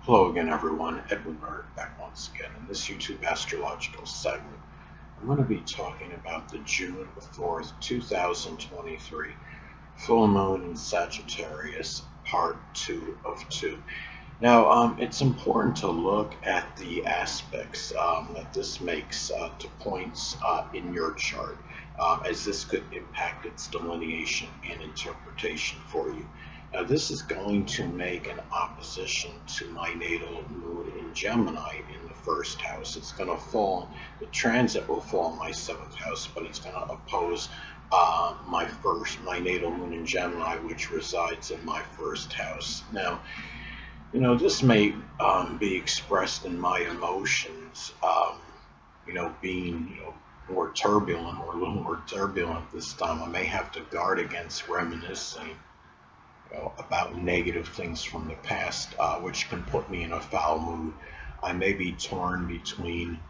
Hello again, everyone. Edwin Bernard back once again in this YouTube astrological segment. I'm going to be talking about the June 4th, 2023 full moon in Sagittarius, part 2 of 2. Now, it's important to look at the aspects that this makes to points in your chart, as this could impact its delineation and interpretation for you. Now, this is going to make an opposition to my natal moon in Gemini in the first house. It's going to fall, the transit will fall in my seventh house, but it's going to oppose my natal moon in Gemini, which resides in my first house. Now, this may be expressed in my emotions, being, more turbulent or a little more turbulent this time. I may have to guard against reminiscing, about negative things from the past, which can put me in a foul mood. I may be torn between,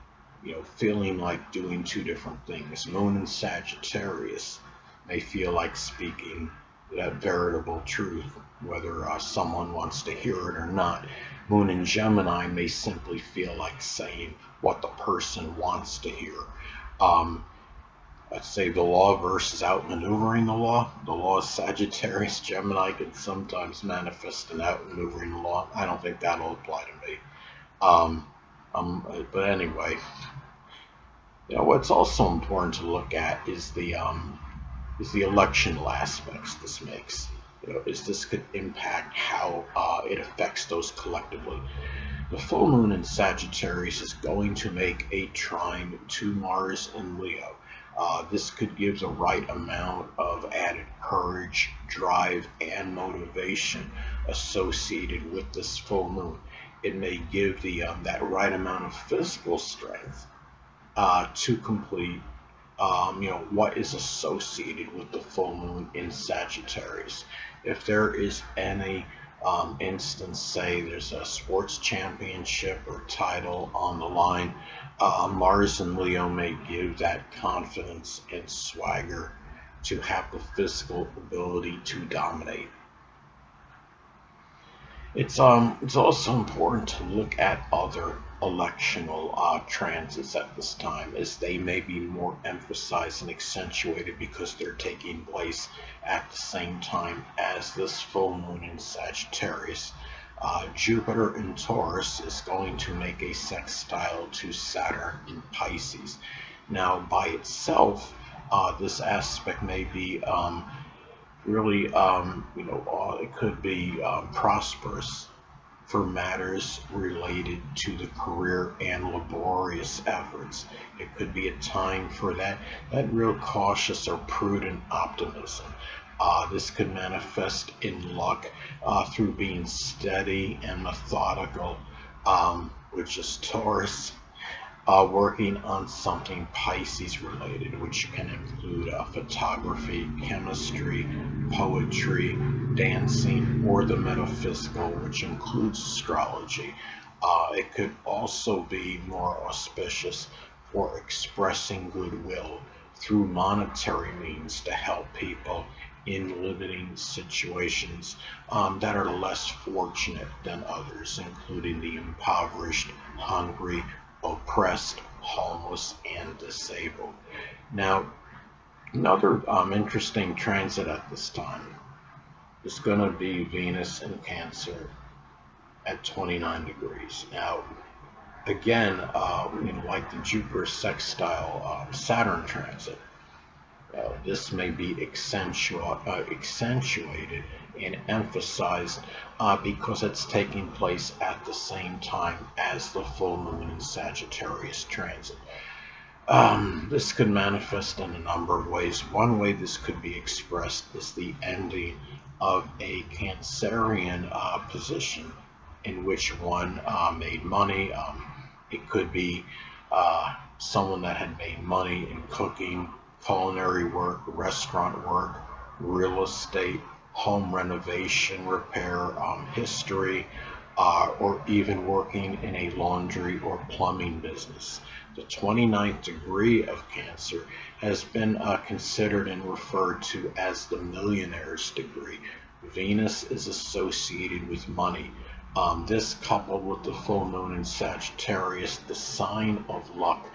feeling like doing two different things. Moon in Sagittarius may feel like speaking that veritable truth, whether someone wants to hear it or not. Moon in Gemini may simply feel like saying what the person wants to hear. Um, let's say the law versus outmaneuvering the law. The law of Sagittarius Gemini can sometimes manifest in outmaneuvering the law. I don't think that'll apply to me. Um, but anyway, what's also important to look at is the electional aspects this makes. Is this could impact how it affects those collectively. The full moon in Sagittarius is going to make a trine to Mars in Leo. This could give the right amount of added courage, drive, and motivation associated with this full moon. It may give the that right amount of physical strength to complete what is associated with the full moon in Sagittarius. If there is any instance, say there's a sports championship or title on the line, Mars and Leo may give that confidence and swagger to have the physical ability to dominate. It's also important to look at other electional transits at this time, as they may be more emphasized and accentuated because they're taking place at the same time as this full moon in Sagittarius. Jupiter in Taurus is going to make a sextile to Saturn in Pisces. Now, by itself, this aspect may be really, it could be prosperous for matters related to the career and laborious efforts. It could be a time for that real cautious or prudent optimism. This could manifest in luck through being steady and methodical, which is Taurus, working on something Pisces related, which can include photography, chemistry, poetry, dancing, or the metaphysical, which includes astrology. It could also be more auspicious for expressing goodwill through monetary means to help people in limiting situations that are less fortunate than others, including the impoverished, hungry, oppressed, homeless, and disabled. Now, another interesting transit at this time is going to be Venus in Cancer at 29 degrees. Now, again, like the Jupiter sextile Saturn transit, this may be accentuated and emphasized because it's taking place at the same time as the full moon in Sagittarius transit. This could manifest in a number of ways. One way this could be expressed is the ending of a Cancerian position in which one made money. It could be someone that had made money in cooking, culinary work, restaurant work, real estate, home renovation, repair, history, or even working in a laundry or plumbing business. The 29th degree of Cancer has been considered and referred to as the millionaire's degree. Venus is associated with money, This coupled with the full moon in Sagittarius, the sign of luck,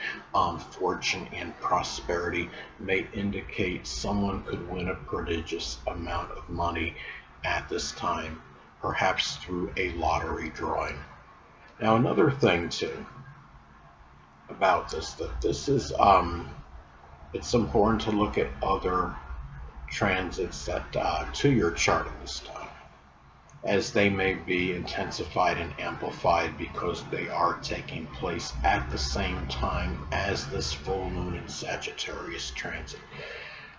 fortune, and prosperity, may indicate someone could win a prodigious amount of money at this time, perhaps through a lottery drawing. Now, another thing too about this, that this is it's important to look at other transits that to your chart at this time, as they may be intensified and amplified because they are taking place at the same time as this full moon in Sagittarius transit.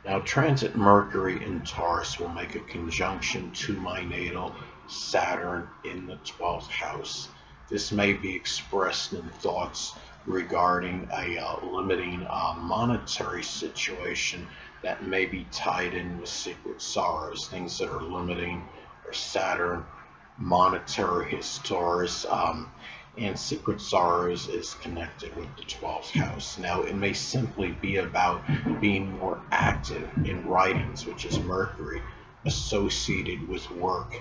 Now, transit Mercury in Taurus will make a conjunction to my natal Saturn in the 12th house. This may be expressed in thoughts regarding a limiting monetary situation that may be tied in with secret sorrows, things that are limiting, or Saturn. Monetary is Taurus, and secret sorrows is connected with the 12th house. Now, it may simply be about being more active in writings, which is Mercury, associated with work,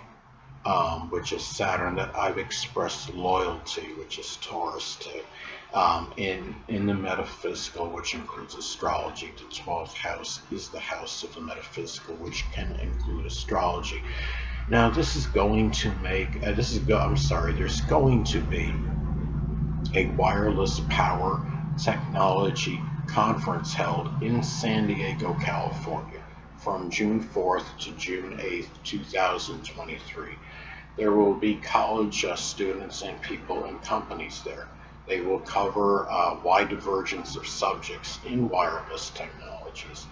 which is Saturn, that I've expressed loyalty, which is Taurus, to. In the metaphysical, which includes astrology, the 12th house is the house of the metaphysical, which can include astrology. Now, this is going to make, there's going to be a wireless power technology conference held in San Diego, California from June 4th to June 8th, 2023. There will be college students and people and companies there. They will cover a wide divergence of subjects in wireless technologies.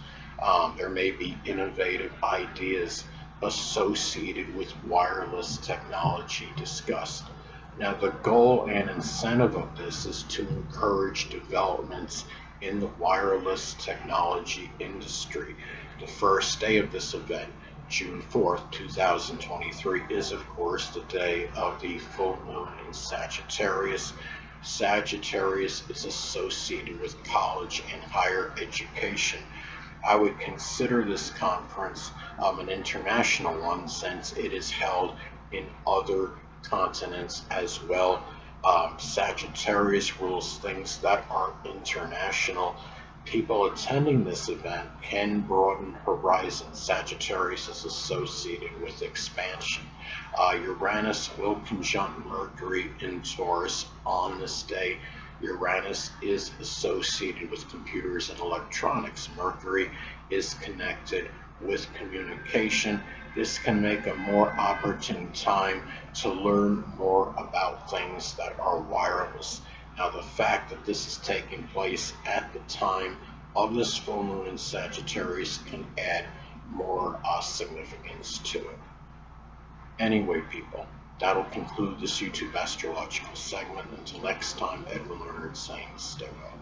There may be innovative ideas associated with wireless technology discussed. Now, the goal and incentive of this is to encourage developments in the wireless technology industry. The first day of this event, June 4th, 2023, is of course the day of the full moon in Sagittarius. Sagittarius is associated with college and higher education. I would consider this conference an international one, since it is held in other continents as well. Sagittarius rules things that are international. People attending this event can broaden horizons. Sagittarius is associated with expansion. Uranus will conjunct Mercury in Taurus on this day. Uranus is associated with computers and electronics. Mercury is connected with communication. This can make a more opportune time to learn more about things that are wireless. Now, the fact that this is taking place at the time of this full moon in Sagittarius can add more significance to it. Anyway, people, that'll conclude this YouTube astrological segment. Until next time, Edwin Leonard saying stay well.